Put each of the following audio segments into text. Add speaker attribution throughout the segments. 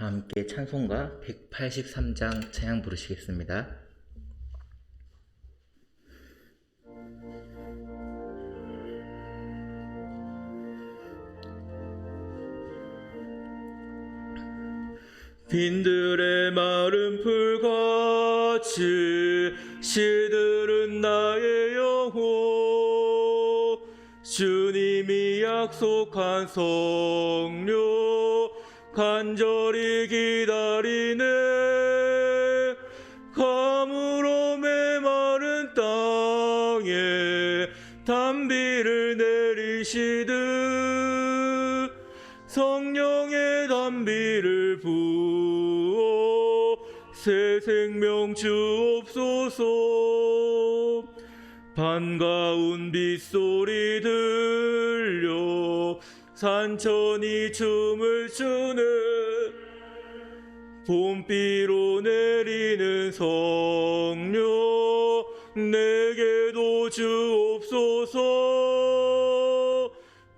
Speaker 1: 함께 찬송가 183장 찬양 부르시겠습니다. 빈들의 마른 풀같이 시들은 나의 영혼, 주님이 약속한 성료 간절히 기다리네. 가물어 메마른 땅에 단비를 내리시듯 성령의 단비를 부어 새 생명 주옵소서. 반가운 빗소리 들려 산천이 춤을 추네. 봄비로 내리는 성령 내게도 주옵소서.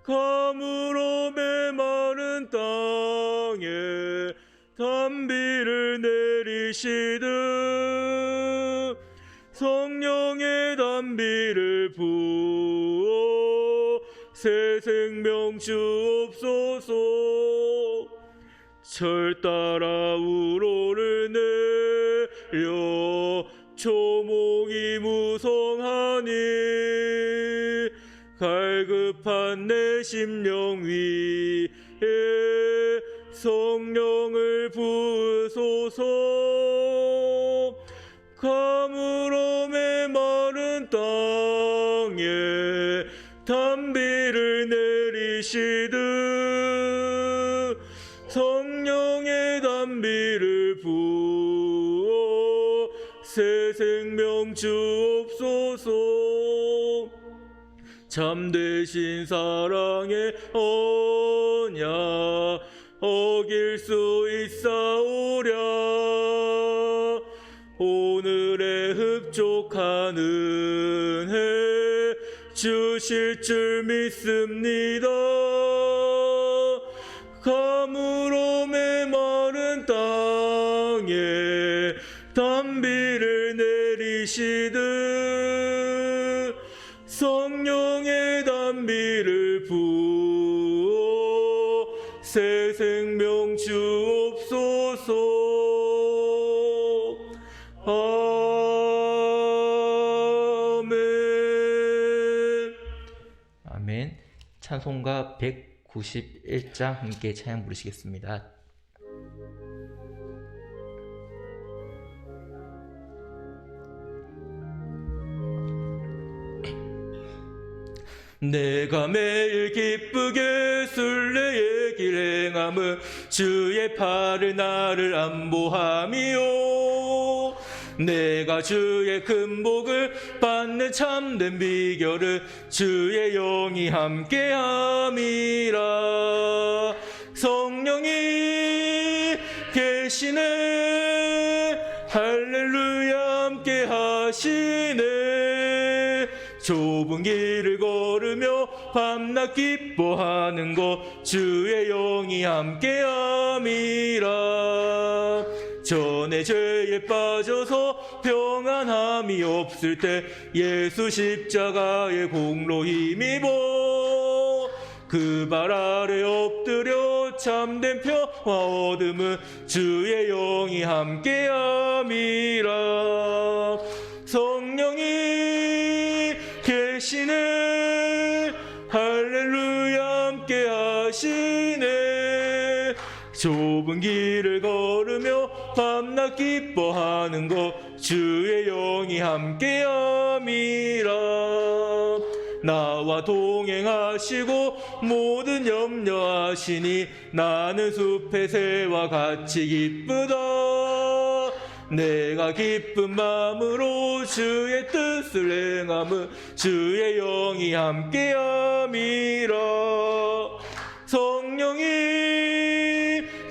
Speaker 1: 가물어 메마른 땅에 단비를 내리시듯 성령의 단비를 부어 새 생명 주옵소서. 철 따라 우로를 내려 초목이 무성하니 갈급한 내 심령 위에 성령을 부으소서. 가물어 메마른 땅에 단비를 내리시듯 성령의 단비를 부어 새 생명 주옵소서. 참되신 사랑의 언약 어길 수 있사오랴. 오늘의 흡족한 은혜 주실 줄 믿습니다. 가물어 메마른 땅에 단비를 내리시듯 성령의 단비를 부어 새 생명 주옵소서. 아멘. 아멘. 찬송가 191장 함께 찬양 부르시겠습니다. 내가 매일 기쁘게 순례의 길 행함은 주의 팔을 나를 안보함이요. 내가 주의 큰 복을 받는 참된 비결은 주의 영이 함께함이라. 성령이 계시네. 할렐루야 함께 하시네. 좁은 길을 걸으며 밤낮 기뻐하는 것 주의 영이 함께함이라. 전에 죄에 빠져서 평안함이 없을 때 예수 십자가의 공로 힘입어 그 발 아래 엎드려 참된 평화 얻음은 주의 영이 함께함이라. 성령이 계시네. 할렐루야 함께 하시네. 좁은 길을 걸으며 밤낮 기뻐하는 것 주의 영이 함께함이라. 나와 동행하시고 모든 염려하시니 나는 숲의 새와 같이 기쁘다. 내가 기쁜 마음으로 주의 뜻을 행함은 주의 영이 함께함이라. 성령이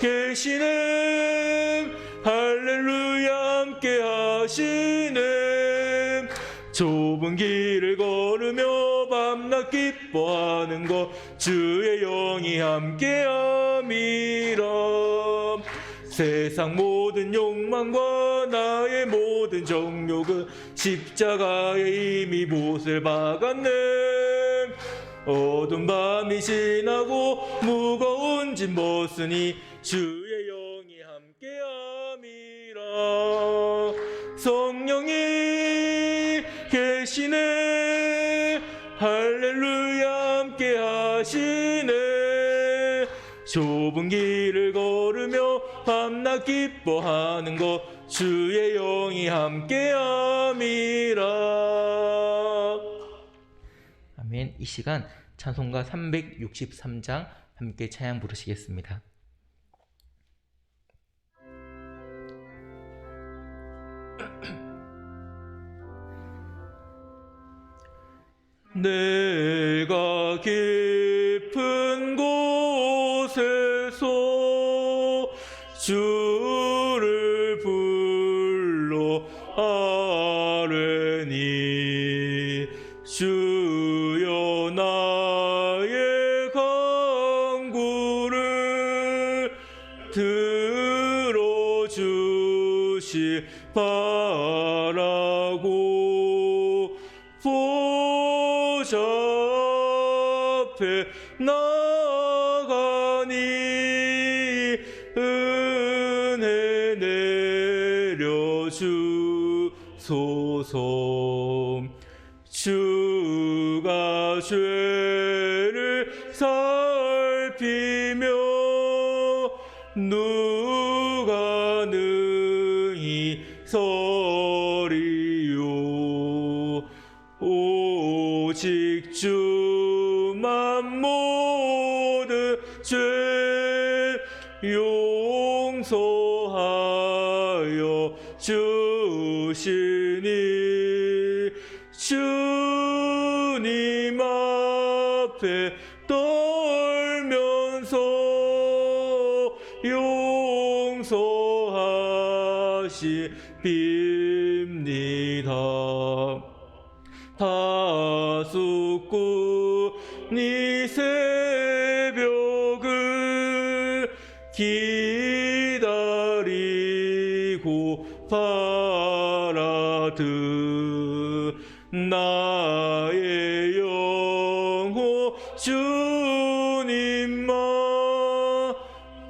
Speaker 1: 계시네. 할렐루야 함께 하시네. 좁은 길을 걸으며 밤낮 기뻐하는 것 주의 영이 함께함이라. 세상 모든 욕망과 나의 모든 정욕은 십자가에 이미 못을 박았네. 어두운 밤이 지나고 무거운 짐 벗으니 주의 영이 함께함이라. 성령이 계시네. 할렐루야 함께 하시네. 좁은 길을 걸으며 밤낮 기뻐하는 것 주의 영이 함께함이라. 아멘. 이 시간 찬송가 363장 함께 찬양 부르시겠습니다. 내가 깊은 곳에서 주를 불러 아뢰니 주여 나의 간구를 들어주시 바라고 보좌 앞에 나가니 은혜 내려주소서. 주가 죄를 살피며 누가 능히 서리요. 오직 주만 모든 죄 용서하여 주시니 주님 앞에 떨면서 용서하시옵니다. 파수꾼이 새벽을 기다리고 바라듯 나의 영혼 주님만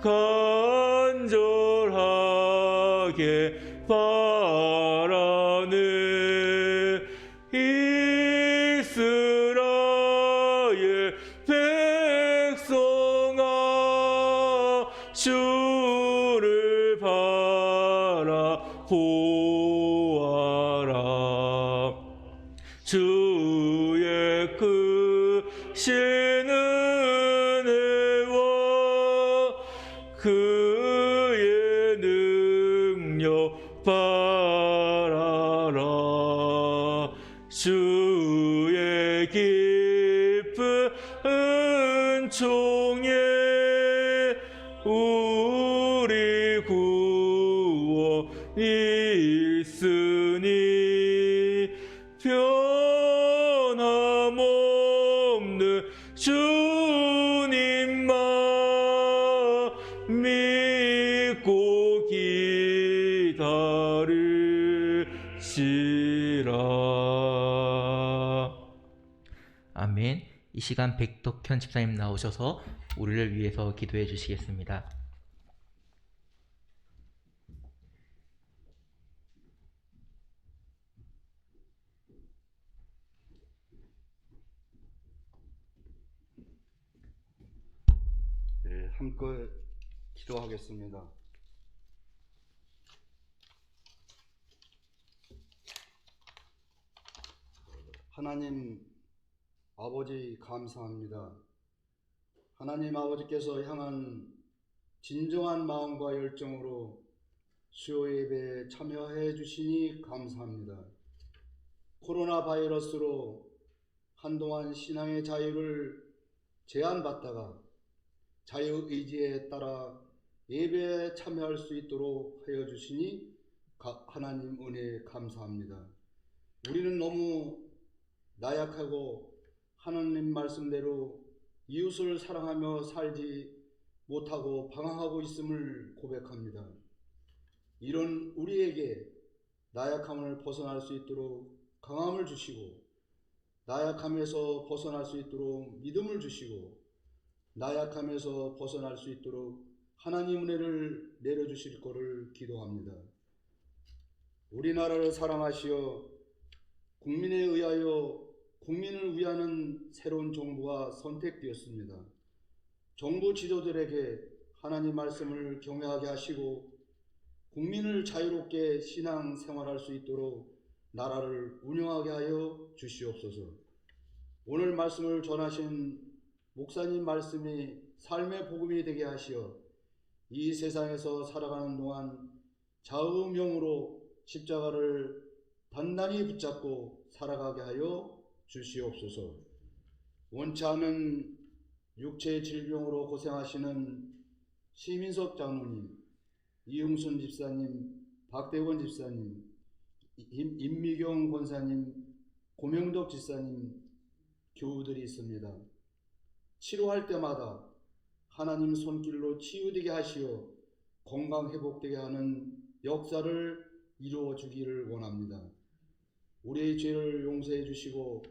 Speaker 1: 간절하게 바라네. 이스라엘 백성아 주를 바라보아라. 주의 크신 은혜와 그의 능력 바라라. 주의 깊은 은총에 우리 구원이 있으니 변함없는 주님만 믿고 기다리시라. 아멘. 이 시간 백덕현 집사님 나오셔서 우리를 위해서 기도해 주시겠습니다.
Speaker 2: 네, 함께 기도하겠습니다. 하나님 아버지 감사합니다. 하나님 아버지께서 향한 진정한 마음과 열정으로 수요 예배에 참여해 주시니 감사합니다. 코로나 바이러스로 한동안 신앙의 자유를 제한받다가 자유의지에 따라 예배에 참여할 수 있도록 하여 주시니 하나님 은혜에 감사합니다. 우리는 너무 나약하고 하나님 말씀대로 이웃을 사랑하며 살지 못하고 방황하고 있음을 고백합니다. 이런 우리에게 나약함을 벗어날 수 있도록 강함을 주시고, 나약함에서 벗어날 수 있도록 믿음을 주시고, 나약함에서 벗어날 수 있도록 하나님 은혜를 내려주실 것을 기도합니다. 우리나라를 사랑하시어 국민에 의하여 국민을 위하는 새로운 정부가 선택되었습니다. 정부 지도자들에게 하나님 말씀을 경외하게 하시고 국민을 자유롭게 신앙 생활할 수 있도록 나라를 운영하게 하여 주시옵소서. 오늘 말씀을 전하신 목사님 말씀이 삶의 복음이 되게 하시어 이 세상에서 살아가는 동안 좌우명으로 십자가를 단단히 붙잡고 살아가게 하여 주시옵소서. 원치 않은 육체의 질병으로 고생하시는 시민석 장로님, 이흥순 집사님, 박대원 집사님, 임미경 권사님, 고명덕 집사님, 교우들이 있습니다. 치료할 때마다 하나님 손길로 치유되게 하시어 건강 회복되게 하는 역사를 이루어 주기를 원합니다. 우리의 죄를 용서해 주시고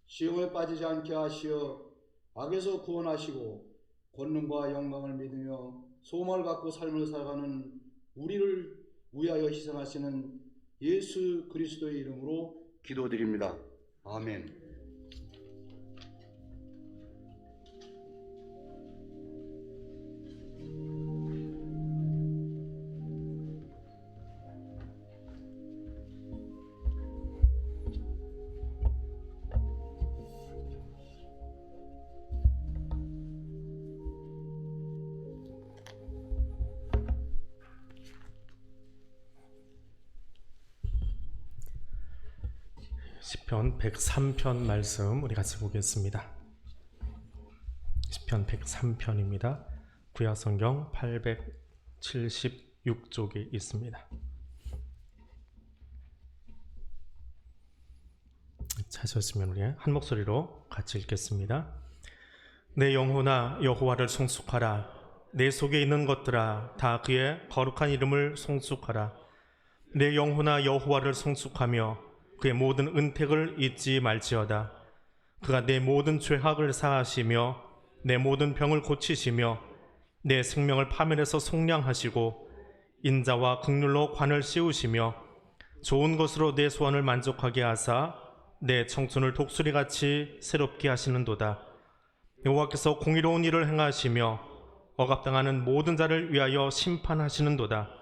Speaker 2: 시험에 빠지지 않게 하시어 악에서 구원하시고 권능과 영광을 믿으며 소망을 갖고 삶을 살아가는 우리를 위하여 희생하시는 예수 그리스도의 이름으로 기도드립니다. 아멘.
Speaker 3: 시편 103편 말씀 우리 같이 보겠습니다. 시편 103편입니다. 구약성경 876쪽에 있습니다. 찾으셨으면 우리 한 목소리로 같이 읽겠습니다. 내 영혼아 여호와를 송축하라. 내 속에 있는 것들아 다 그의 거룩한 이름을 송축하라. 내 영혼아 여호와를 송축하며 그의 모든 은택을 잊지 말지어다. 그가 내 모든 죄악을 사하시며 내 모든 병을 고치시며 내 생명을 파멸해서 속량하시고 인자와 긍휼로 관을 씌우시며 좋은 것으로 내 소원을 만족하게 하사 내 청춘을 독수리같이 새롭게 하시는도다. 여호와께서 공의로운 일을 행하시며 억압당하는 모든 자를 위하여 심판하시는도다.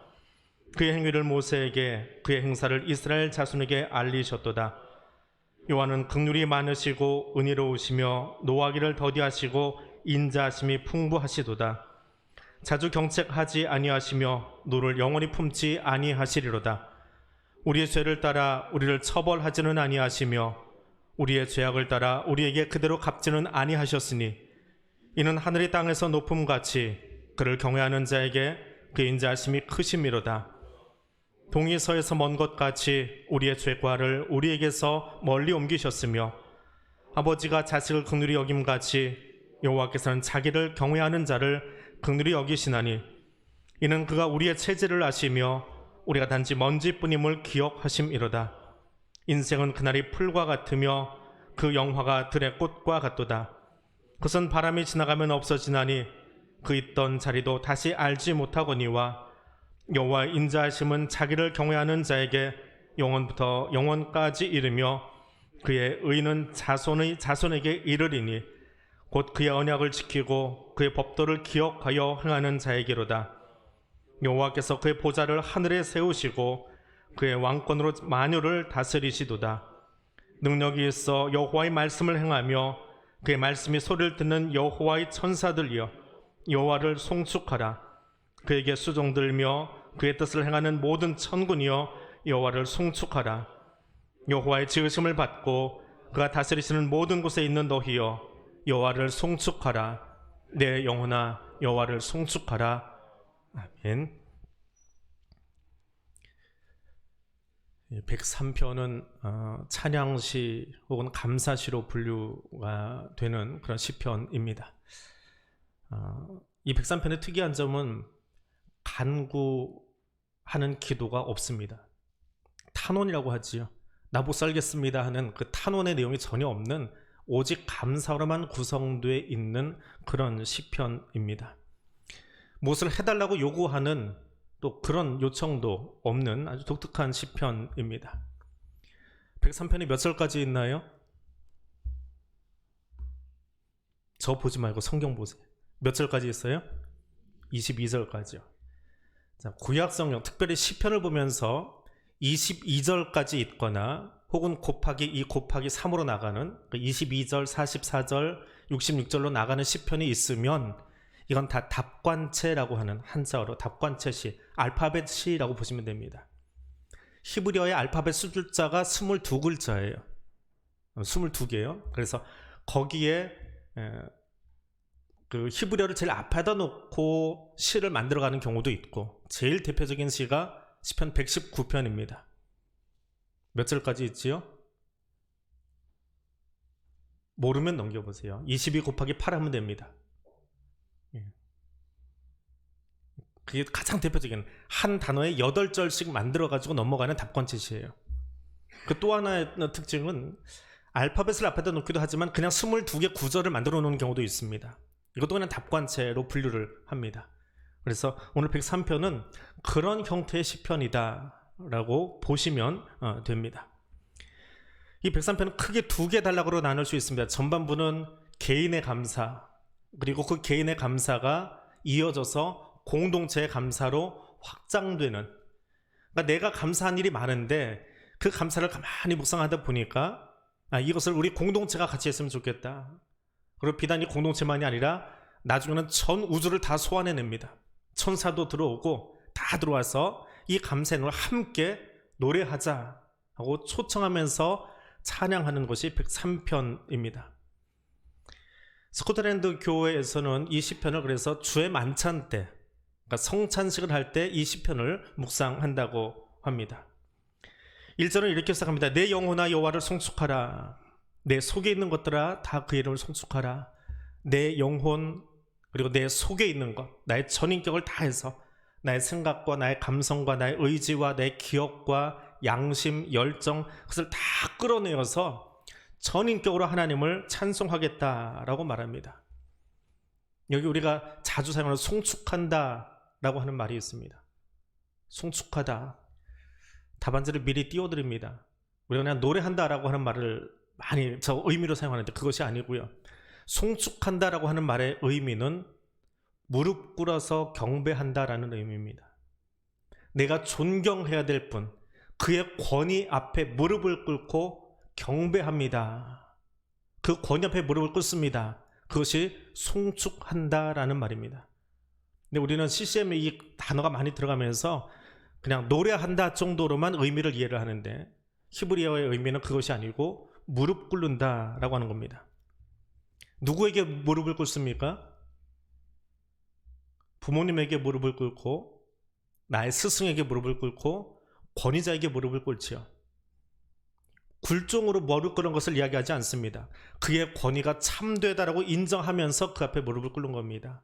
Speaker 3: 그의 행위를 모세에게 그의 행사를 이스라엘 자손에게 알리셨도다. 여호와는 긍휼이 많으시고 은혜로우시며 노하기를 더디하시고 인자하심이 풍부하시도다. 자주 경책하지 아니하시며 노를 영원히 품지 아니하시리로다. 우리의 죄를 따라 우리를 처벌하지는 아니하시며 우리의 죄악을 따라 우리에게 그대로 갚지는 아니하셨으니 이는 하늘이 땅에서 높음같이 그를 경외하는 자에게 그 인자하심이 크심이로다. 동이 서에서 먼 것 같이 우리의 죄과를 우리에게서 멀리 옮기셨으며 아버지가 자식을 긍휼히 여김같이 여호와께서는 자기를 경외하는 자를 긍휼히 여기시나니 이는 그가 우리의 체질을 아시며 우리가 단지 먼지뿐임을 기억하심이로다. 인생은 그날이 풀과 같으며 그 영화가 들의 꽃과 같도다. 그것은 바람이 지나가면 없어지나니 그 있던 자리도 다시 알지 못하거니와 여호와의 인자하심은 자기를 경외하는 자에게 영원부터 영원까지 이르며 그의 의는 자손의 자손에게 이르리니 곧 그의 언약을 지키고 그의 법도를 기억하여 행하는 자에게로다. 여호와께서 그의 보좌를 하늘에 세우시고 그의 왕권으로 만유를 다스리시도다. 능력이 있어 여호와의 말씀을 행하며 그의 말씀이 소리를 듣는 여호와의 천사들이여 여호와를 송축하라. 그에게 수종들며 그의 뜻을 행하는 모든 천군이여 여호와를 송축하라. 여호와의 지으심을 받고 그가 다스리시는 모든 곳에 있는 너희여 여호와를 송축하라. 내 영혼아 여호와를 송축하라. 아멘. 103편은 찬양시 혹은 감사시로 분류가 되는 그런 시편입니다. 이 103편의 특이한 점은 간구하는 기도가 없습니다. 탄원이라고 하지요. 나 못 살겠습니다 하는 그 탄원의 내용이 전혀 없는 오직 감사로만 구성되어 있는 그런 시편입니다. 무엇을 해달라고 요구하는 또 그런 요청도 없는 아주 독특한 시편입니다. 103편이 몇 절까지 있나요? 저 보지 말고 성경 보세요. 몇 절까지 있어요? 22절까지요. 자, 구약 성경, 특별히 시편을 보면서 22절까지 있거나 혹은 곱하기 2 곱하기 3으로 나가는 22절, 44절, 66절로 나가는 시편이 있으면 이건 다 답관체라고 하는 한자어로 답관체시, 알파벳 시라고 보시면 됩니다. 히브리어의 알파벳 숫자가 22글자예요. 22개요. 그래서 거기에 그 히브리어를 제일 앞에다 놓고 시를 만들어가는 경우도 있고, 제일 대표적인 시가 시편 119편입니다. 몇 절까지 있지요? 모르면 넘겨보세요. 22 곱하기 8 하면 됩니다. 그게 가장 대표적인 한 단어에 8절씩 만들어가지고 넘어가는 답관체시예요. 그 또 하나의 특징은 알파벳을 앞에다 놓기도 하지만 그냥 22개 구절을 만들어 놓는 경우도 있습니다. 이것도 그냥 답관체로 분류를 합니다. 그래서 오늘 103편은 그런 형태의 시편이다 라고 보시면 됩니다. 이 103편은 크게 두 개 단락으로 나눌 수 있습니다. 전반부는 개인의 감사, 그리고 그 개인의 감사가 이어져서 공동체의 감사로 확장되는, 그러니까 내가 감사한 일이 많은데 그 감사를 가만히 묵상하다 보니까 이것을 우리 공동체가 같이 했으면 좋겠다. 그리고 비단 이 공동체만이 아니라 나중에는 전 우주를 다 소환해냅니다. 천사도 들어오고 다 들어와서 이 감사를 함께 노래하자 하고 초청하면서 찬양하는 것이 103편입니다. 스코틀랜드 교회에서는 이 시편을 그래서 주의 만찬 때, 그러니까 성찬식을 할 때 이 시편을 묵상한다고 합니다. 1절은 이렇게 시작합니다. 내 영혼아 여호와를 송축하라. 내 속에 있는 것들아 다 그 이름을 송축하라. 내 영혼 그리고 내 속에 있는 것, 나의 전인격을 다해서 나의 생각과 나의 감성과 나의 의지와 내 기억과 양심, 열정, 그것을 다 끌어내어서 전인격으로 하나님을 찬송하겠다라고 말합니다. 여기 우리가 자주 사용하는 송축한다라고 하는 말이 있습니다. 송축하다. 답안지를 미리 띄워드립니다. 우리가 그냥 노래한다라고 하는 말을 많이 저 의미로 사용하는데 그것이 아니고요. 송축한다라고 하는 말의 의미는 무릎 꿇어서 경배한다라는 의미입니다. 내가 존경해야 될 분, 그의 권위 앞에 무릎을 꿇고 경배합니다. 그 권위 앞에 무릎을 꿇습니다. 그것이 송축한다라는 말입니다. 근데 우리는 CCM에 이 단어가 많이 들어가면서 그냥 노래한다 정도로만 의미를 이해를 하는데 히브리어의 의미는 그것이 아니고 무릎 꿇는다라고 하는 겁니다. 누구에게 무릎을 꿇습니까? 부모님에게 무릎을 꿇고 나의 스승에게 무릎을 꿇고 권위자에게 무릎을 꿇지요. 굴종으로 무릎 꿇는 것을 이야기하지 않습니다. 그의 권위가 참되다라고 인정하면서 그 앞에 무릎을 꿇는 겁니다.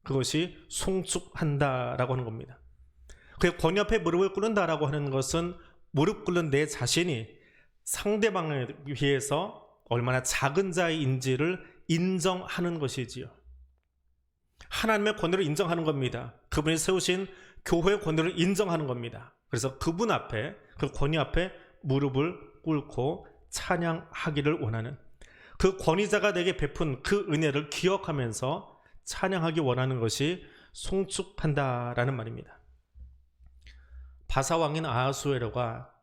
Speaker 3: 그것이 송축한다라고 하는 겁니다. 그의 권위 앞에 무릎을 꿇는다라고 하는 것은 무릎 꿇는 내 자신이 상대방에 비해서 얼마나 작은 자인지를 인정하는 것이지요. 하나님의 권위를 인정하는 겁니다. 그분이 세우신 교회의 권위를 인정하는 겁니다. 그래서 그분 앞에, 그 권위 앞에 무릎을 꿇고 찬양하기를 원하는, 그 권위자가 내게 베푼 그 은혜를 기억하면서 찬양하기 원하는 것이 송축한다라는 말입니다. 바사왕인 아하수에로가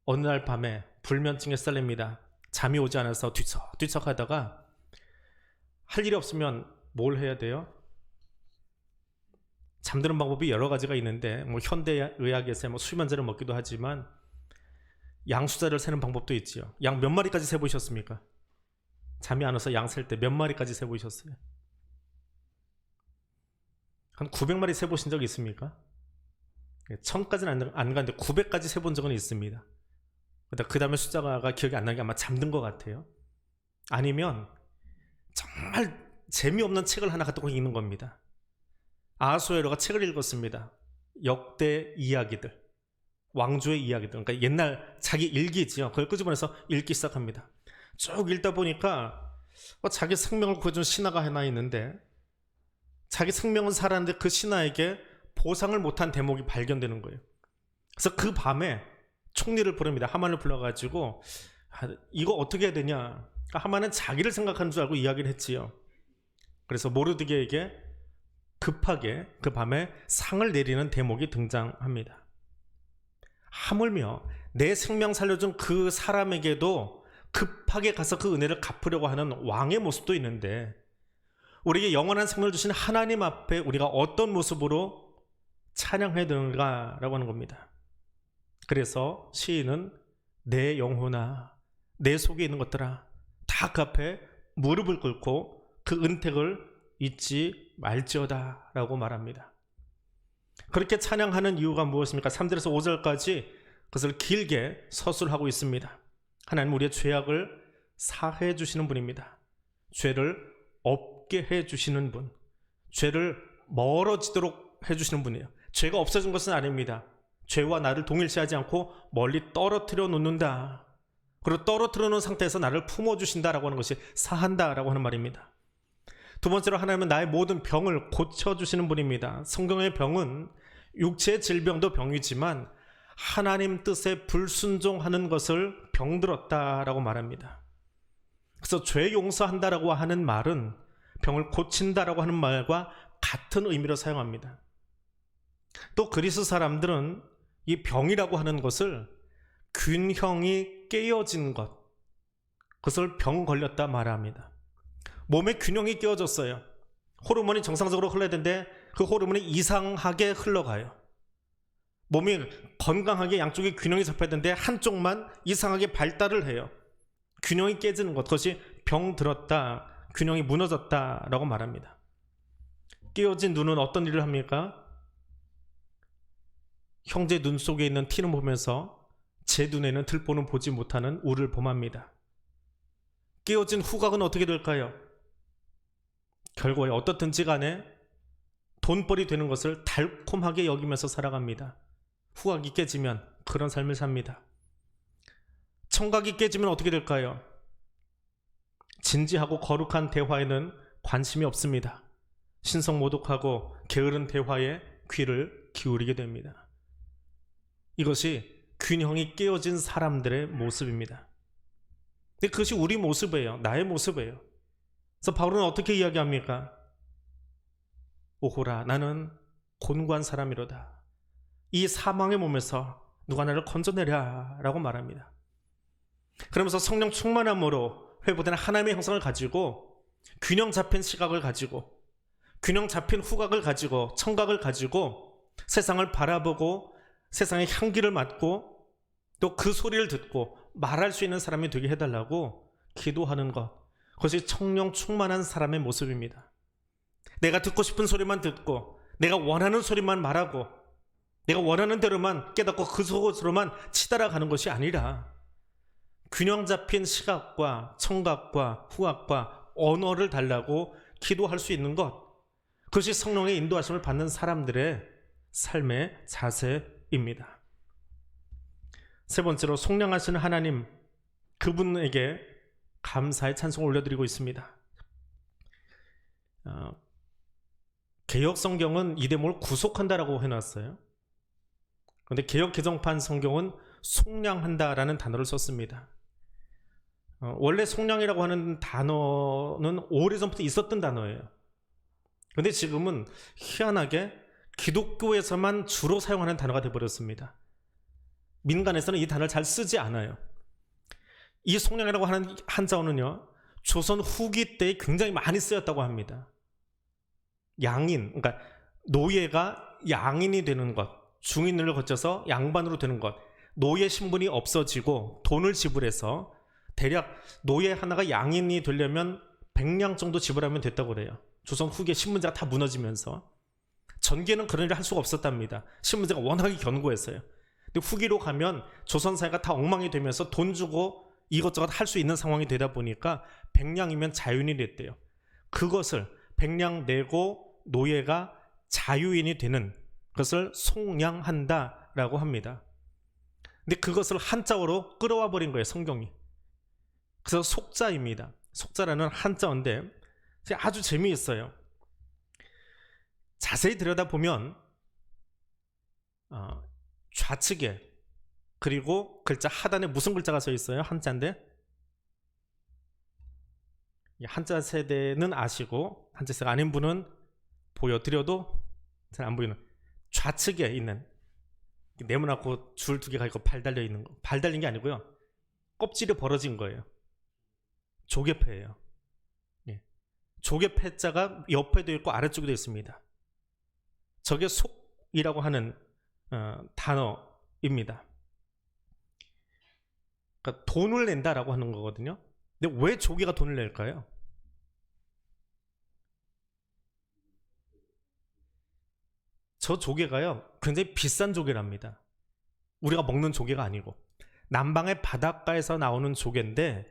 Speaker 3: 어느 날 밤에 불면증에 시달립니다. 잠이 오지 않아서 뒤척뒤척 하다가 할 일이 없으면 뭘 해야 돼요? 잠드는 방법이 여러 가지가 있는데 현대의학에서 수면제를 먹기도 하지만 양수자를 세는 방법도 있지요. 양 몇 마리까지 세보셨습니까? 잠이 안 와서 양 셀 때 몇 마리까지 세보셨어요? 한 900마리 세보신 적 있습니까? 1000까지는 안 가는데 900까지 세본 적은 있습니다. 그 다음에 숫자가 기억이 안 나는 게 아마 잠든 것 같아요. 아니면 정말 재미없는 책을 하나 갖다 읽는 겁니다. 아하수에로가 책을 읽었습니다. 역대 이야기들, 왕조의 이야기들, 그러니까 옛날 자기 일기지요. 그걸 끄집어내서 읽기 시작합니다. 쭉 읽다 보니까 자기 생명을 구해준 신하가 하나 있는데, 자기 생명은 살았는데 그 신하에게 보상을 못한 대목이 발견되는 거예요. 그래서 그 밤에 총리를 부릅니다. 하만을 불러가지고 이거 어떻게 해야 되냐. 하만은 자기를 생각하는 줄 알고 이야기를 했지요. 그래서 모르드게에게 급하게 그 밤에 상을 내리는 대목이 등장합니다. 하물며 내 생명 살려준 그 사람에게도 급하게 가서 그 은혜를 갚으려고 하는 왕의 모습도 있는데, 우리에게 영원한 생명을 주신 하나님 앞에 우리가 어떤 모습으로 찬양해야 되는가라고 하는 겁니다. 그래서 시인은 내 영혼아, 내 속에 있는 것들아, 다 그 앞에 무릎을 꿇고 그 은택을 잊지 말지어다 라고 말합니다. 그렇게 찬양하는 이유가 무엇입니까? 3절에서 5절까지 그것을 길게 서술하고 있습니다. 하나님 우리의 죄악을 사해 주시는 분입니다. 죄를 없게 해 주시는 분, 죄를 멀어지도록 해 주시는 분이에요. 죄가 없어진 것은 아닙니다. 죄와 나를 동일시하지 않고 멀리 떨어뜨려 놓는다. 그리고 떨어뜨려 놓은 상태에서 나를 품어주신다라고 하는 것이 사한다라고 하는 말입니다. 두 번째로 하나님은 나의 모든 병을 고쳐주시는 분입니다. 성경의 병은 육체의 질병도 병이지만 하나님 뜻에 불순종하는 것을 병들었다라고 말합니다. 그래서 죄 용서한다라고 하는 말은 병을 고친다라고 하는 말과 같은 의미로 사용합니다. 또 그리스 사람들은 이 병이라고 하는 것을 균형이 깨어진 것, 그것을 병 걸렸다 말합니다. 몸의 균형이 깨어졌어요. 호르몬이 정상적으로 흘러야 되는데 그 호르몬이 이상하게 흘러가요. 몸이 건강하게 양쪽이 균형이 잡혀야 되는데 한쪽만 이상하게 발달을 해요. 균형이 깨지는 것, 그것이 병 들었다, 균형이 무너졌다라고 말합니다. 깨어진 눈은 어떤 일을 합니까? 형제 눈 속에 있는 티는 보면서 제 눈에는 들보는 보지 못하는 우를 범합니다. 깨어진 후각은 어떻게 될까요? 결국에 어떻든지 간에 돈벌이 되는 것을 달콤하게 여기면서 살아갑니다. 후각이 깨지면 그런 삶을 삽니다. 청각이 깨지면 어떻게 될까요? 진지하고 거룩한 대화에는 관심이 없습니다. 신성모독하고 게으른 대화에 귀를 기울이게 됩니다. 이것이 균형이 깨어진 사람들의 모습입니다. 근데 그것이 우리 모습이에요. 나의 모습이에요. 그래서 바울은 어떻게 이야기합니까? 오호라, 나는 곤고한 사람이로다. 이 사망의 몸에서 누가 나를 건져내랴 라고 말합니다. 그러면서 성령 충만함으로 회복된 하나님의 형상을 가지고 균형 잡힌 시각을 가지고 균형 잡힌 후각을 가지고 청각을 가지고 세상을 바라보고 세상의 향기를 맡고 또 그 소리를 듣고 말할 수 있는 사람이 되게 해달라고 기도하는 것, 그것이 성령 충만한 사람의 모습입니다. 내가 듣고 싶은 소리만 듣고 내가 원하는 소리만 말하고 내가 원하는 대로만 깨닫고 그 속으로만 치달아가는 것이 아니라 균형 잡힌 시각과 청각과 후각과 언어를 달라고 기도할 수 있는 것, 그것이 성령의 인도하심을 받는 사람들의 삶의 자세입니다. 세 번째로 속량하시는 하나님, 그분에게 감사의 찬송을 올려드리고 있습니다. 개역 성경은 이 대목을 구속한다라고 해놨어요. 그런데 개역 개정판 성경은 속량한다라는 단어를 썼습니다. 원래 속량이라고 하는 단어는 오래전부터 있었던 단어예요. 그런데 지금은 희한하게 기독교에서만 주로 사용하는 단어가 되어버렸습니다. 민간에서는 이 단어를 잘 쓰지 않아요. 이 속량이라고 하는 한자어는요, 조선 후기 때에 굉장히 많이 쓰였다고 합니다. 양인, 그러니까 노예가 양인이 되는 것, 중인을 거쳐서 양반으로 되는 것, 노예 신분이 없어지고 돈을 지불해서 대략 노예 하나가 양인이 되려면 100량 정도 지불하면 됐다고 그래요. 조선 후기에 신문제가 다 무너지면서. 전기에는 그런 일을 할 수가 없었답니다. 신문제가 워낙에 견고했어요. 근데 후기로 가면 조선 사회가 다 엉망이 되면서 돈 주고 이것저것 할 수 있는 상황이 되다 보니까 100량이면 자윤이 됐대요. 그것을 100량 내고 노예가 자유인이 되는 것을 속량한다라고 합니다. 근데 그것을 한자어로 끌어와 버린 거예요, 성경이. 그래서 속자입니다. 속자라는 한자어인데 아주 재미있어요. 자세히 들여다보면 좌측에 그리고 글자 하단에 무슨 글자가 써 있어요? 한자인데 한자 세대는 아시고 한자 세대가 아닌 분은 보여드려도 잘 안 보이는 좌측에 있는 네모나고 줄 두 개가 있고 발 달려 있는 거. 발 달린 게 아니고요. 껍질이 벌어진 거예요. 조개패예요. 예. 조개패자가 옆에도 있고 아래쪽에도 있습니다. 저게 속이라고 하는 단어입니다. 그러니까 돈을 낸다라고 하는 거거든요. 근데 왜 조개가 돈을 낼까요? 저 조개가요 굉장히 비싼 조개랍니다. 우리가 먹는 조개가 아니고 남방의 바닷가에서 나오는 조개인데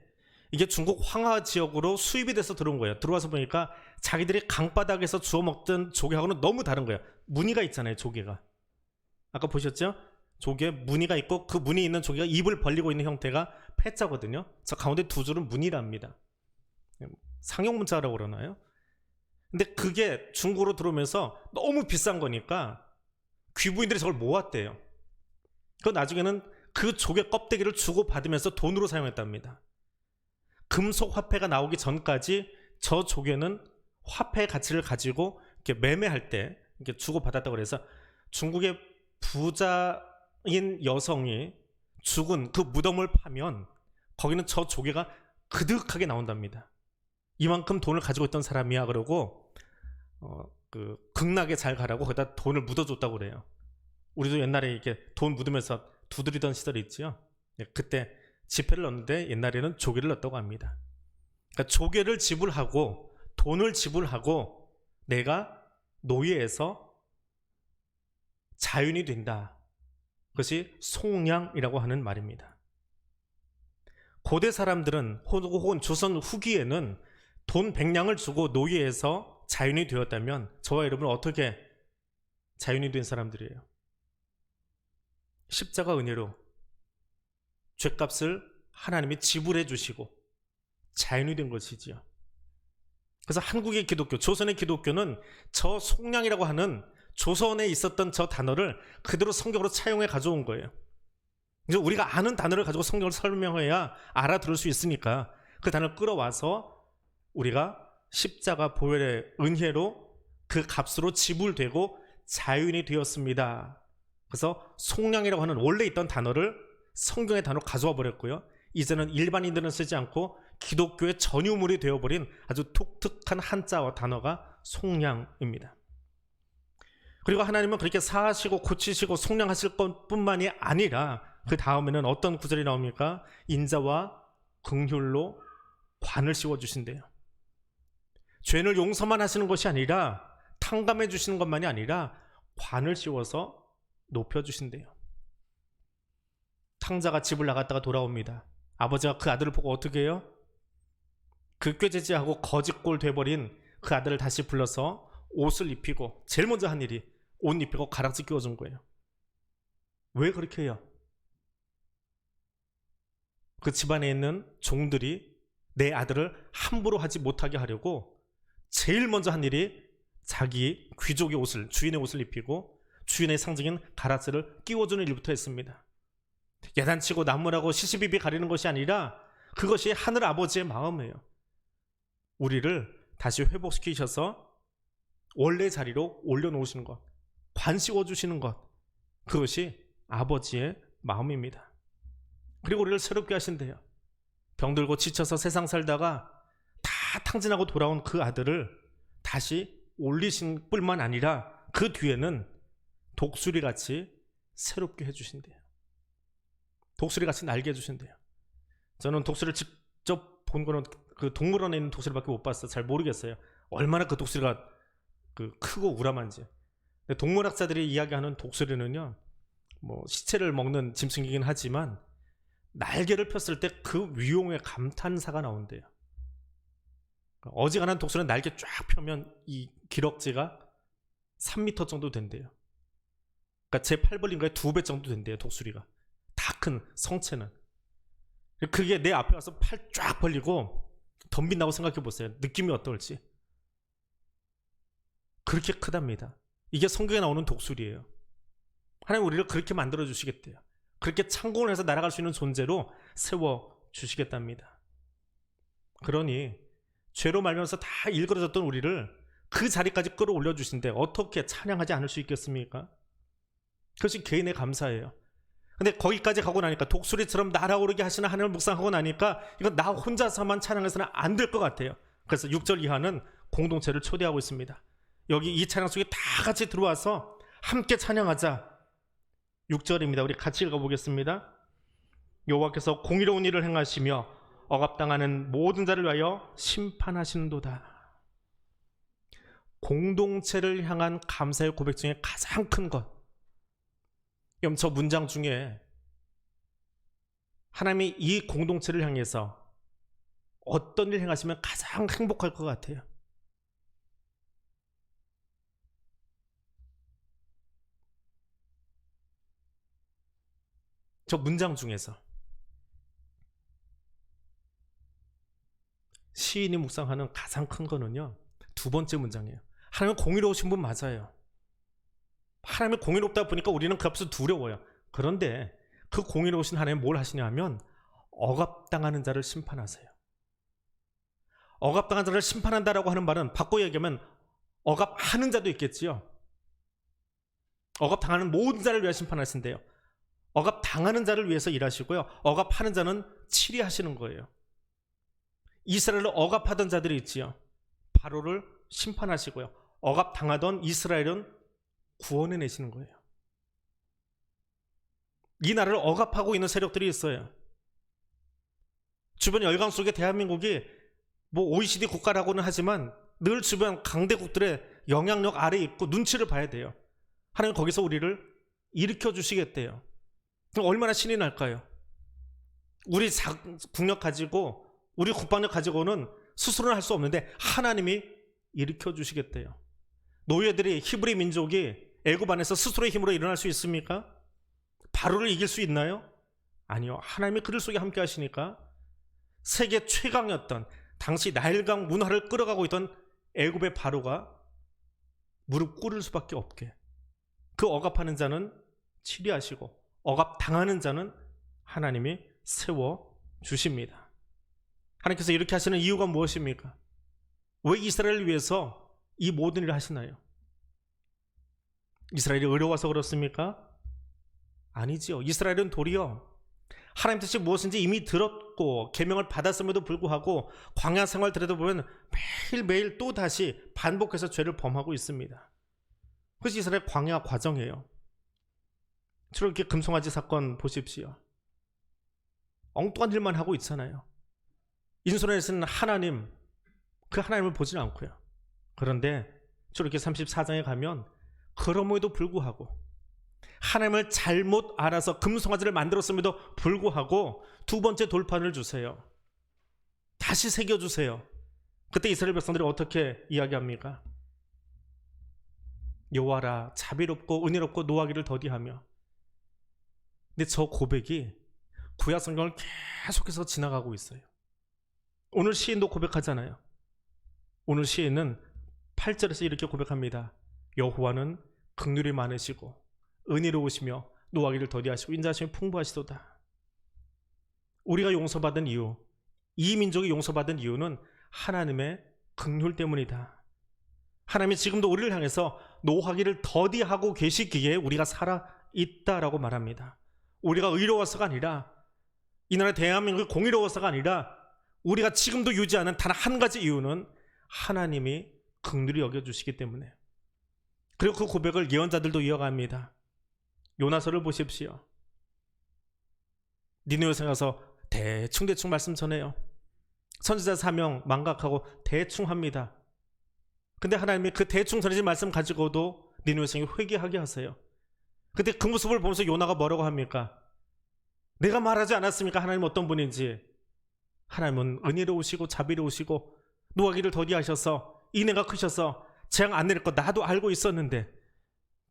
Speaker 3: 이게 중국 황하 지역으로 수입이 돼서 들어온 거예요. 들어와서 보니까 자기들이 강바닥에서 주워 먹던 조개하고는 너무 다른 거예요. 무늬가 있잖아요, 조개가. 아까 보셨죠? 조개 무늬가 있고 그 무늬 있는 조개가 입을 벌리고 있는 형태가 패자거든요. 저 가운데 두 줄은 무늬랍니다. 상용문자라고 그러나요? 근데 그게 중국으로 들어오면서 너무 비싼 거니까 귀부인들이 저걸 모았대요. 그 나중에는 그 조개 껍데기를 주고 받으면서 돈으로 사용했답니다. 금속 화폐가 나오기 전까지 저 조개는 화폐의 가치를 가지고 이렇게 매매할 때 이렇게 주고 받았다고 그래서 중국의 부자인 여성이 죽은 그 무덤을 파면 거기는 저 조개가 그득하게 나온답니다. 이만큼 돈을 가지고 있던 사람이야 그러고 극락에 잘 가라고 거기다 돈을 묻어줬다고 그래요. 우리도 옛날에 이렇게 돈 묻으면서 두드리던 시절이 있지요. 그때 지폐를 넣는데 옛날에는 조개를 넣었다고 합니다. 그러니까 조개를 지불하고 돈을 지불하고 내가 노예에서 자유인이 된다. 그것이 속량이라고 하는 말입니다. 고대 사람들은 혹은 조선 후기에는 돈 100냥을 주고 노예에서 자유인이 되었다면 저와 여러분은 어떻게 자유인이 된 사람들이에요? 십자가 은혜로 죗값을 하나님이 지불해 주시고 자유인이 된 것이지요. 그래서 한국의 기독교, 조선의 기독교는 저 속량이라고 하는 조선에 있었던 저 단어를 그대로 성경으로 차용해 가져온 거예요. 이제 우리가 아는 단어를 가지고 성경을 설명해야 알아들을 수 있으니까 그 단어를 끌어와서 우리가 십자가 보혈의 은혜로 그 값으로 지불되고 자유인이 되었습니다. 그래서 속량이라고 하는 원래 있던 단어를 성경의 단어로 가져와 버렸고요. 이제는 일반인들은 쓰지 않고 기독교의 전유물이 되어버린 아주 독특한 한자와 단어가 속량입니다. 그리고 하나님은 그렇게 사하시고 고치시고 속량하실 것뿐만이 아니라 그 다음에는 어떤 구절이 나옵니까? 인자와 긍휼로 관을 씌워주신대요. 죄를 용서만 하시는 것이 아니라 탕감해 주시는 것만이 아니라 관을 씌워서 높여주신대요. 탕자가 집을 나갔다가 돌아옵니다. 아버지가 그 아들을 보고 어떻게 해요? 그 꾀죄죄하고 거짓골 돼버린 그 아들을 다시 불러서 옷을 입히고 제일 먼저 한 일이 옷 입히고 가락지 끼워준 거예요. 왜 그렇게 해요? 그 집안에 있는 종들이 내 아들을 함부로 하지 못하게 하려고 제일 먼저 한 일이 자기 귀족의 옷을, 주인의 옷을 입히고 주인의 상징인 가라스를 끼워주는 일부터 했습니다. 야단치고 나무라고 시시비비 가리는 것이 아니라 그것이 하늘 아버지의 마음이에요. 우리를 다시 회복시키셔서 원래 자리로 올려놓으시는 것, 관 씌워주시는 것, 그것이 아버지의 마음입니다. 그리고 우리를 새롭게 하신대요. 병들고 지쳐서 세상 살다가 다 탕진하고 돌아온 그 아들을 다시 올리신 뿐만 아니라 그 뒤에는 독수리같이 새롭게 해주신대요. 독수리같이 날게 해주신대요. 저는 독수리를 직접 본 거는 그 동물원에 있는 독수리밖에 못 봤어요. 잘 모르겠어요. 얼마나 그 독수리가 크고 우람한지. 동물학자들이 이야기하는 독수리는요, 뭐 시체를 먹는 짐승이긴 하지만 날개를 폈을 때 그 위용의 감탄사가 나온대요. 어지간한 독수리는 날개 쫙 펴면 이 기럭지가 3m 정도 된대요. 그러니까 제 팔 벌린 거에 2배 정도 된대요. 독수리가. 다 큰 성체는. 그게 내 앞에 와서 팔 쫙 벌리고 덤빈다고 생각해 보세요. 느낌이 어떨지. 그렇게 크답니다. 이게 성경에 나오는 독수리예요. 하나님 우리를 그렇게 만들어 주시겠대요. 그렇게 창공을 해서 날아갈 수 있는 존재로 세워 주시겠답니다. 그러니 죄로 말면서 다 일그러졌던 우리를 그 자리까지 끌어올려 주신데 어떻게 찬양하지 않을 수 있겠습니까? 그것이 개인의 감사예요. 근데 거기까지 가고 나니까 독수리처럼 날아오르게 하시는 하나님을 묵상하고 나니까 이건 나 혼자서만 찬양해서는 안 될 것 같아요. 그래서 6절 이하는 공동체를 초대하고 있습니다. 여기 이 찬양 속에 다 같이 들어와서 함께 찬양하자. 6절입니다. 우리 같이 읽어보겠습니다. 여호와께서 공의로운 일을 행하시며 억압당하는 모든 자를 위하여 심판하시는도다. 공동체를 향한 감사의 고백 중에 가장 큰 것. 그럼 저 문장 중에 하나님이 이 공동체를 향해서 어떤 일을 행하시면 가장 행복할 것 같아요? 저 문장 중에서 시인이 묵상하는 가장 큰 거는요, 두 번째 문장이에요. 하나님은 공의로우신 분 맞아요. 하나님이 공의롭다 보니까 우리는 그 앞에서 두려워요. 그런데 그 공의로우신 하나님이 뭘 하시냐 하면 억압당하는 자를 심판하세요. 억압당하는 자를 심판한다라고 하는 말은 바꿔 얘기하면 억압하는 자도 있겠지요. 억압당하는 모든 자를 위해 심판하신대요. 억압당하는 자를 위해서 일하시고요, 억압하는 자는 치리하시는 거예요. 이스라엘을 억압하던 자들이 있지요. 바로를 심판하시고요, 억압당하던 이스라엘은 구원해내시는 거예요. 이 나라를 억압하고 있는 세력들이 있어요. 주변 열강 속에 대한민국이 뭐 OECD 국가라고는 하지만 늘 주변 강대국들의 영향력 아래에 있고 눈치를 봐야 돼요. 하나님 거기서 우리를 일으켜 주시겠대요. 그럼 얼마나 신이 날까요? 우리 국력 가지고, 우리 국방력 가지고는 스스로는 할 수 없는데 하나님이 일으켜 주시겠대요. 노예들이, 히브리 민족이 애굽 안에서 스스로의 힘으로 일어날 수 있습니까? 바로를 이길 수 있나요? 아니요. 하나님이 그들 속에 함께 하시니까 세계 최강이었던, 당시 나일강 문화를 끌어가고 있던 애굽의 바로가 무릎 꿇을 수밖에 없게, 그 억압하는 자는 치리하시고 억압당하는 자는 하나님이 세워주십니다. 하나님께서 이렇게 하시는 이유가 무엇입니까? 왜 이스라엘을 위해서 이 모든 일을 하시나요? 이스라엘이 어려워서 그렇습니까? 아니지요. 이스라엘은 도리어 하나님 뜻이 무엇인지 이미 들었고 계명을 받았음에도 불구하고 광야 생활 들여다보면 매일매일 또 다시 반복해서 죄를 범하고 있습니다. 그것이 이스라엘 광야 과정이에요. 저렇게 금송아지 사건 보십시오. 엉뚱한 일만 하고 있잖아요. 인수론에서는 하나님, 그 하나님을 보지는 않고요. 그런데 저렇게 34장에 가면 그럼에도 불구하고 하나님을 잘못 알아서 금송아지를 만들었음에도 불구하고 두 번째 돌판을 주세요. 다시 새겨주세요. 그때 이스라엘 백성들이 어떻게 이야기합니까? 여호와라 자비롭고 은혜롭고 노하기를 더디하며. 근데 저 고백이 구약 성경을 계속해서 지나가고 있어요. 오늘 시인도 고백하잖아요. 오늘 시인은 8절에서 이렇게 고백합니다. 여호와는 긍휼이 많으시고 은혜로우시며 노하기를 더디하시고 인자하심이 풍부하시도다. 우리가 용서받은 이유, 이 민족이 용서받은 이유는 하나님의 긍휼 때문이다. 하나님이 지금도 우리를 향해서 노하기를 더디하고 계시기에 우리가 살아있다라고 말합니다. 우리가 의로워서가 아니라, 이 나라 대한민국이 공의로워서가 아니라, 우리가 지금도 유지하는 단 한 가지 이유는 하나님이 긍휼히 여겨주시기 때문에. 그리고 그 고백을 예언자들도 이어갑니다. 요나서를 보십시오. 니느웨에 가서 대충 말씀 전해요. 선지자 사명 망각하고 대충 합니다. 근데 하나님이 그 대충 전해진 말씀 가지고도 니느웨 성이 회개하게 하세요. 근데 그 모습을 보면서 요나가 뭐라고 합니까? 내가 말하지 않았습니까? 하나님 어떤 분인지. 하나님은 은혜로우시고 자비로우시고 노하기를 더디하셔서 인애가 크셔서 재앙 안 내릴 거 나도 알고 있었는데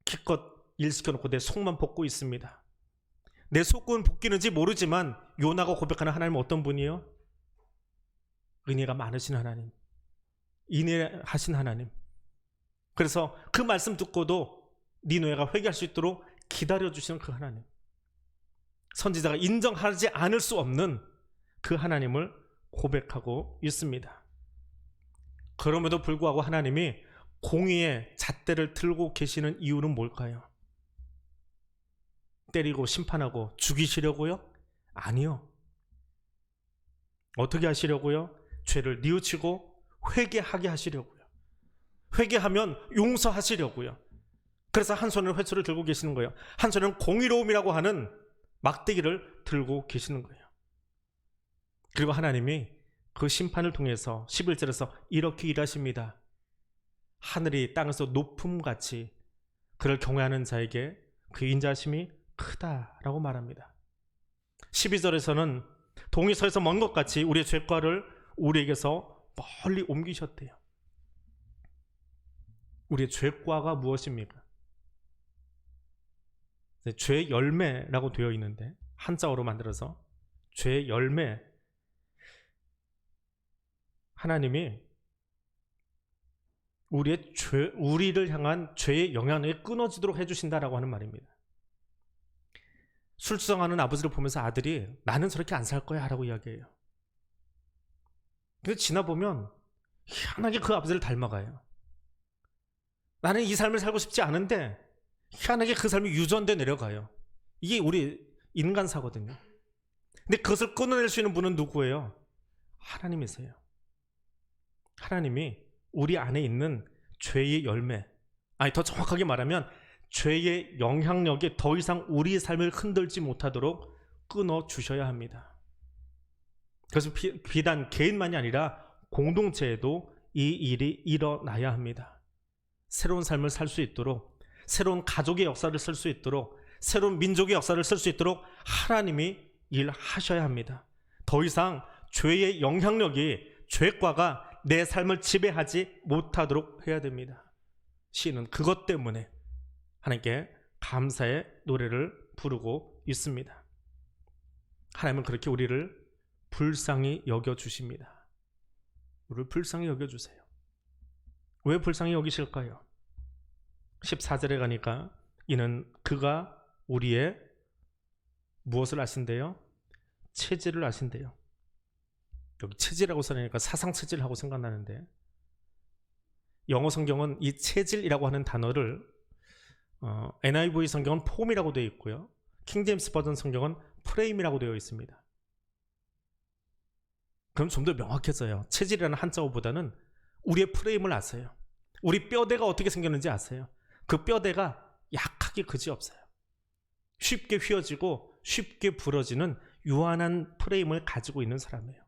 Speaker 3: 기껏 일 시켜놓고 내 속만 볶고 있습니다. 내 속은 볶이는지 모르지만 요나가 고백하는 하나님은 어떤 분이요? 은혜가 많으신 하나님, 인내하신 하나님. 그래서 그 말씀 듣고도 니느웨가 회개할 수 있도록 기다려주시는 그 하나님, 선지자가 인정하지 않을 수 없는 그 하나님을 고백하고 있습니다. 그럼에도 불구하고 하나님이 공의의 잣대를 들고 계시는 이유는 뭘까요? 때리고 심판하고 죽이시려고요? 아니요. 어떻게 하시려고요? 죄를 뉘우치고 회개하게 하시려고요. 회개하면 용서하시려고요. 그래서 한 손은 회초를 들고 계시는 거예요. 한 손은 공의로움이라고 하는 막대기를 들고 계시는 거예요. 그리고 하나님이 그 심판을 통해서 11절에서 이렇게 일하십니다. 하늘이 땅에서 높음같이 그를 경외하는 자에게 그 인자심이 크다라고 말합니다. 12절에서는 동이 서에서 먼 것 같이 우리의 죄과를 우리에게서 멀리 옮기셨대요. 우리의 죄과가 무엇입니까? 죄 열매라고 되어 있는데 한자어로 만들어서 죄 열매, 하나님이 우리를 향한 죄의 영향력이 끊어지도록 해주신다라고 하는 말입니다. 술주정하는 아버지를 보면서 아들이 나는 저렇게 안 살 거야 라고 이야기해요. 근데 지나보면 희한하게 그 아버지를 닮아가요. 나는 이 삶을 살고 싶지 않은데 희한하게 그 삶이 유전돼 내려가요. 이게 우리 인간사거든요. 근데 그것을 끊어낼 수 있는 분은 누구예요? 하나님이세요. 하나님이 우리 안에 있는 죄의 열매, 더 정확하게 말하면 죄의 영향력이 더 이상 우리의 삶을 흔들지 못하도록 끊어주셔야 합니다. 그래서 비단 개인만이 아니라 공동체에도 이 일이 일어나야 합니다. 새로운 삶을 살 수 있도록, 새로운 가족의 역사를 쓸 수 있도록, 새로운 민족의 역사를 쓸 수 있도록 하나님이 일하셔야 합니다. 더 이상 죄의 영향력이, 죄과가 내 삶을 지배하지 못하도록 해야 됩니다. 시인은 그것 때문에 하나님께 감사의 노래를 부르고 있습니다. 하나님은 그렇게 우리를 불쌍히 여겨주십니다. 우리를 불쌍히 여겨주세요. 왜 불쌍히 여기실까요? 14절에 가니까 이는 그가 우리의 무엇을 아신대요? 체질을 아신대요. 여기 체질이라고 써내니까 사상체질하고 생각나는데, 영어 성경은 이 체질이라고 하는 단어를 NIV 성경은 폼이라고 되어 있고요, 킹제임스 버전 성경은 프레임이라고 되어 있습니다. 그럼 좀 더 명확해져요. 체질이라는 한자어보다는 우리의 프레임을 아세요. 우리 뼈대가 어떻게 생겼는지 아세요. 그 뼈대가 약하게 그지없어요. 쉽게 휘어지고 쉽게 부러지는 유한한 프레임을 가지고 있는 사람이에요.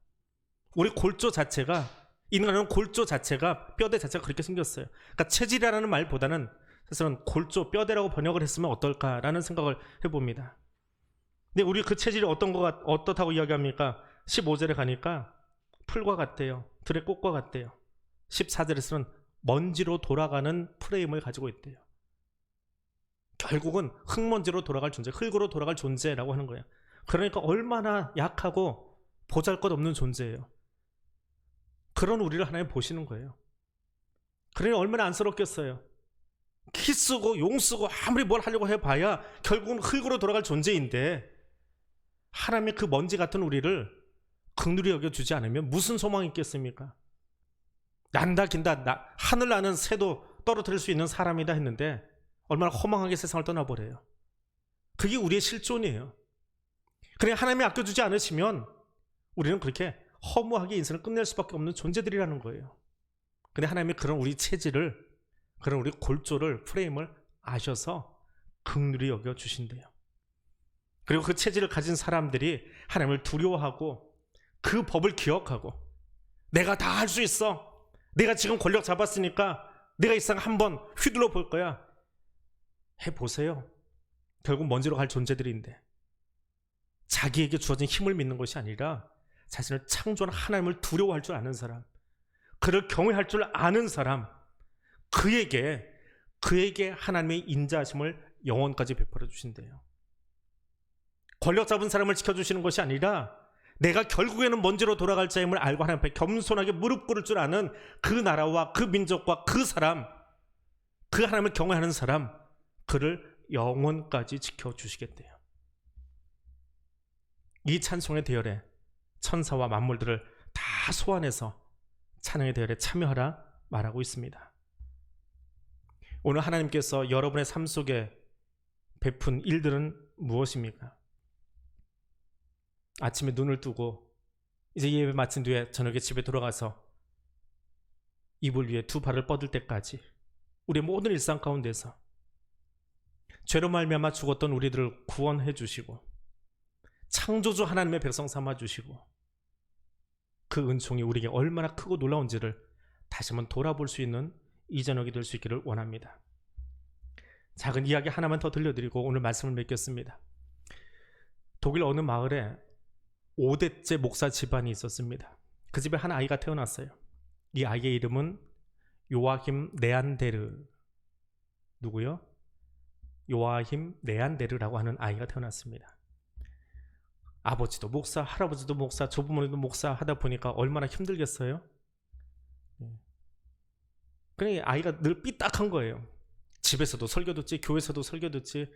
Speaker 3: 우리 골조 자체가, 인간은 골조 자체가, 뼈대 자체가 그렇게 생겼어요. 그러니까 체질이라는 말보다는 사실은 골조, 뼈대라고 번역을 했으면 어떨까라는 생각을 해봅니다. 근데 우리 그 체질이 어떻다고 이야기합니까? 15절에 가니까 풀과 같대요. 들의 꽃과 같대요. 14절에서는 먼지로 돌아가는 프레임을 가지고 있대요. 결국은 흙먼지로 돌아갈 존재, 흙으로 돌아갈 존재라고 하는 거예요. 그러니까 얼마나 약하고 보잘것없는 존재예요. 그런 우리를 하나님 보시는 거예요. 그러니 얼마나 안쓰럽겠어요. 키 쓰고 용 쓰고 아무리 뭘 하려고 해봐야 결국은 흙으로 돌아갈 존재인데, 하나님의 그 먼지 같은 우리를 긍휼히 여겨주지 않으면 무슨 소망이 있겠습니까? 난다 긴다, 하늘 나는 새도 떨어뜨릴 수 있는 사람이다 했는데 얼마나 허망하게 세상을 떠나버려요. 그게 우리의 실존이에요. 그래, 하나님이 아껴주지 않으시면 우리는 그렇게 허무하게 인생을 끝낼 수밖에 없는 존재들이라는 거예요. 근데 하나님이 그런 우리 체질을, 그런 우리 골조를, 프레임을 아셔서 긍휼히 여겨주신대요. 그리고 그 체질을 가진 사람들이 하나님을 두려워하고 그 법을 기억하고, 내가 다 할 수 있어, 내가 지금 권력 잡았으니까 내가 이 세상 한번 휘둘러 볼 거야, 해보세요. 결국 먼지로 갈 존재들인데, 자기에게 주어진 힘을 믿는 것이 아니라 자신을 창조한 하나님을 두려워할 줄 아는 사람, 그를 경외할 줄 아는 사람, 그에게 하나님의 인자하심을 영원까지 베풀어 주신대요. 권력 잡은 사람을 지켜주시는 것이 아니라 내가 결국에는 먼지로 돌아갈 자임을 알고 하나님 앞에 겸손하게 무릎 꿇을 줄 아는 그 나라와 그 민족과 그 사람, 그 하나님을 경외하는 사람, 그를 영원까지 지켜주시겠대요. 이 찬송의 대열에 천사와 만물들을 다 소환해서 찬양의 대열에 참여하라 말하고 있습니다. 오늘 하나님께서 여러분의 삶 속에 베푼 일들은 무엇입니까? 아침에 눈을 뜨고 이제 예배 마친 뒤에 저녁에 집에 돌아가서 이불 위에 두 발을 뻗을 때까지 우리의 모든 일상 가운데서 죄로 말미암아 죽었던 우리들을 구원해 주시고 창조주 하나님의 백성 삼아 주시고 그 은총이 우리에게 얼마나 크고 놀라운지를 다시 한번 돌아볼 수 있는 이 저녁이 될 수 있기를 원합니다. 작은 이야기 하나만 더 들려드리고 오늘 말씀을 맺겠습니다. 독일 어느 마을에 5대째 목사 집안이 있었습니다. 그 집에 한 아이가 태어났어요. 이 아이의 이름은 요아힘 네안데르. 누구요? 요아힘 네안데르라고 하는 아이가 태어났습니다. 아버지도 목사, 할아버지도 목사, 조부모님도 목사 하다 보니까 얼마나 힘들겠어요? 그러니까 아이가 늘 삐딱한 거예요. 집에서도 설교 듣지, 교회에서도 설교 듣지,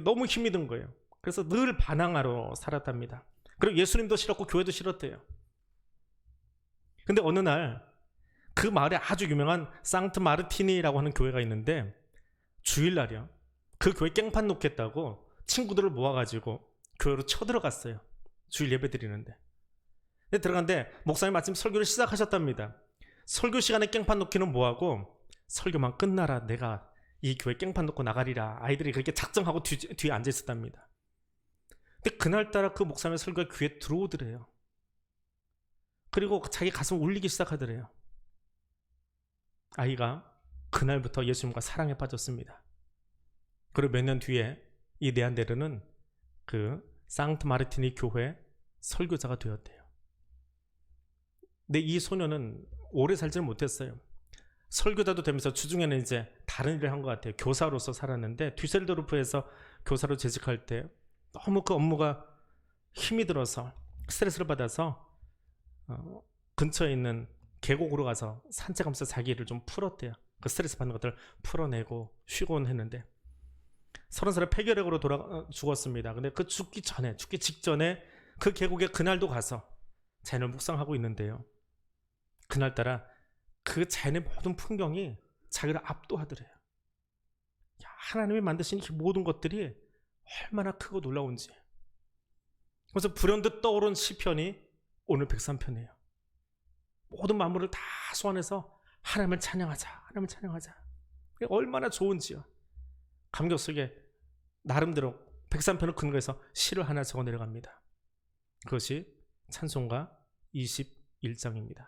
Speaker 3: 너무 힘이 든 거예요. 그래서 늘 반항하러 살았답니다. 그리고 예수님도 싫었고 교회도 싫었대요. 근데 어느 날 그 마을에 아주 유명한 상트 마르티니라고 하는 교회가 있는데 주일날이요, 그 교회 깽판 놓겠다고 친구들을 모아가지고 교회로 쳐들어갔어요. 주일 예배 드리는데. 근데 들어갔는데 목사님 마침 설교를 시작하셨답니다. 설교 시간에 깽판 놓기는 뭐하고 설교만 끝나라 내가 이 교회 깽판 놓고 나가리라. 아이들이 그렇게 작정하고 뒤에 앉아 있었답니다. 근데 그날따라 그 목사님의 설교가 귀에 들어오더래요. 그리고 자기 가슴 울리기 시작하더래요. 아이가 그날부터 예수님과 사랑에 빠졌습니다. 그리고 몇 년 뒤에 이 네안데르는 그 상트 마르티니 교회 설교자가 되었대요. 근데 이 소녀는 오래 살지는 못했어요. 설교자도 되면서 주중에는 이제 다른 일을 한 것 같아요. 교사로서 살았는데 뒤셀도르프에서 교사로 재직할 때 너무 그 업무가 힘이 들어서 스트레스를 받아서 근처에 있는 계곡으로 가서 산책하면서 자기 일을 좀 풀었대요. 그 스트레스 받는 것들을 풀어내고 쉬곤 했는데 30살에 폐결핵으로 죽었습니다. 근데 그 죽기 직전에 그 계곡에 그날도 가서 자연을 묵상하고 있는데요. 그날따라 그 자연의 모든 풍경이 자기를 압도하더래요. 하나님이 만드신 이 모든 것들이 얼마나 크고 놀라운지. 그래서 불현듯 떠오른 시편이 오늘 103편이에요. 모든 만물을 다 소환해서 하나님을 찬양하자, 하나님을 찬양하자. 얼마나 좋은지요. 감격 속에 나름대로 103편을 근거해서 시를 하나 적어 내려갑니다. 그것이 찬송가 21장입니다.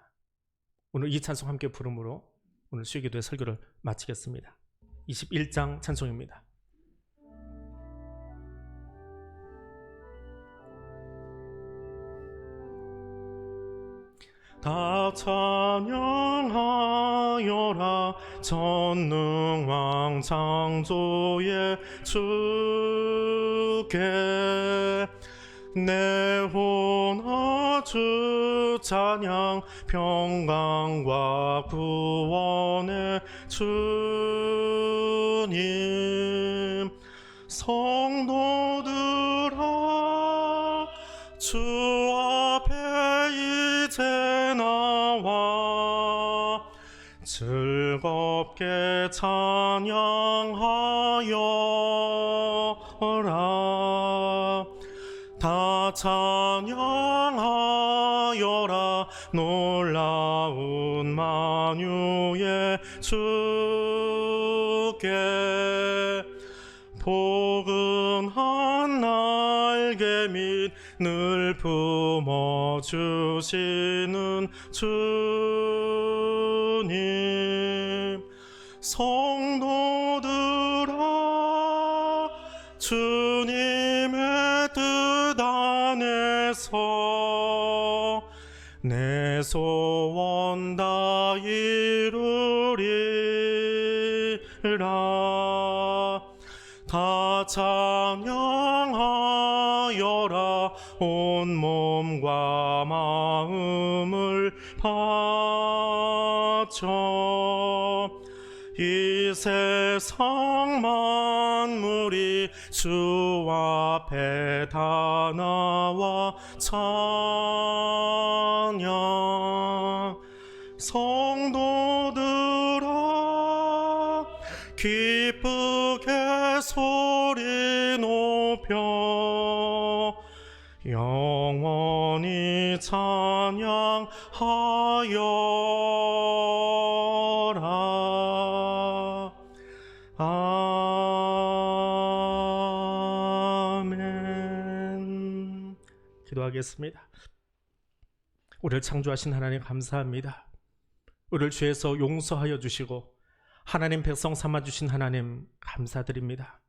Speaker 3: 오늘 이 찬송 함께 부름으로 오늘 수요기도의 설교를 마치겠습니다. 21장 찬송입니다. 다 찬양하여라 전능왕 창조의 주께 내 혼아 주 찬양 평강과 구원의 주님 성도들아 주 앞에 이제 나와 즐겁게 찬양하여라 다 찬양하여라 놀라운 만유의 주께 포근한 날개 및 늘 품어주시는 주님 성도들아 주님의 뜻 안에서 내 소원 다 이루리 다 찬양하여라. 온 몸과 마음을 바쳐 이 세상 만물이 주 앞에 다 나와 찬양. 성도들아 기쁘게 소리 높여 영원히 찬양하여라. 아멘. 기도하겠습니다. 우리를 창조하신 하나님 감사합니다. 우리를 죄에서 용서하여 주시고 하나님 백성 삼아 주신 하나님 감사드립니다.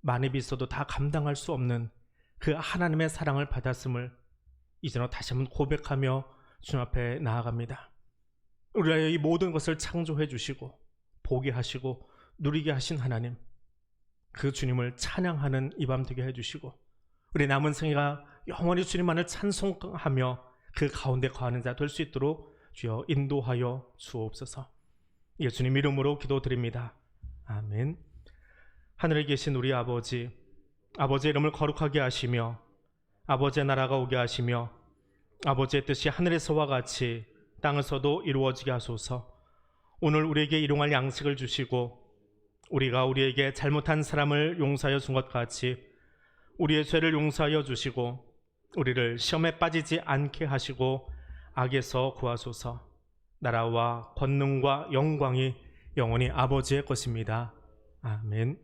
Speaker 3: 많이 빚어도 다 감당할 수 없는 그 하나님의 사랑을 받았음을 이제는 다시 한번 고백하며 주님 앞에 나아갑니다. 우리의 이 모든 것을 창조해 주시고 보게 하시고 누리게 하신 하나님, 그 주님을 찬양하는 이 밤 되게 해주시고 우리 남은 생애가 영원히 주님만을 찬송하며 그 가운데 거하는 자 될 수 있도록 주여 인도하여 주옵소서. 예수님 이름으로 기도드립니다. 아멘. 하늘에 계신 우리 아버지, 아버지의 이름을 거룩하게 하시며 아버지의 나라가 오게 하시며 아버지의 뜻이 하늘에서와 같이 땅에서도 이루어지게 하소서. 오늘 우리에게 일용할 양식을 주시고 우리가 우리에게 잘못한 사람을 용서하여 준 것 같이 우리의 죄를 용서하여 주시고 우리를 시험에 빠지지 않게 하시고 악에서 구하소서. 나라와 권능과 영광이 영원히 아버지의 것입니다. 아멘.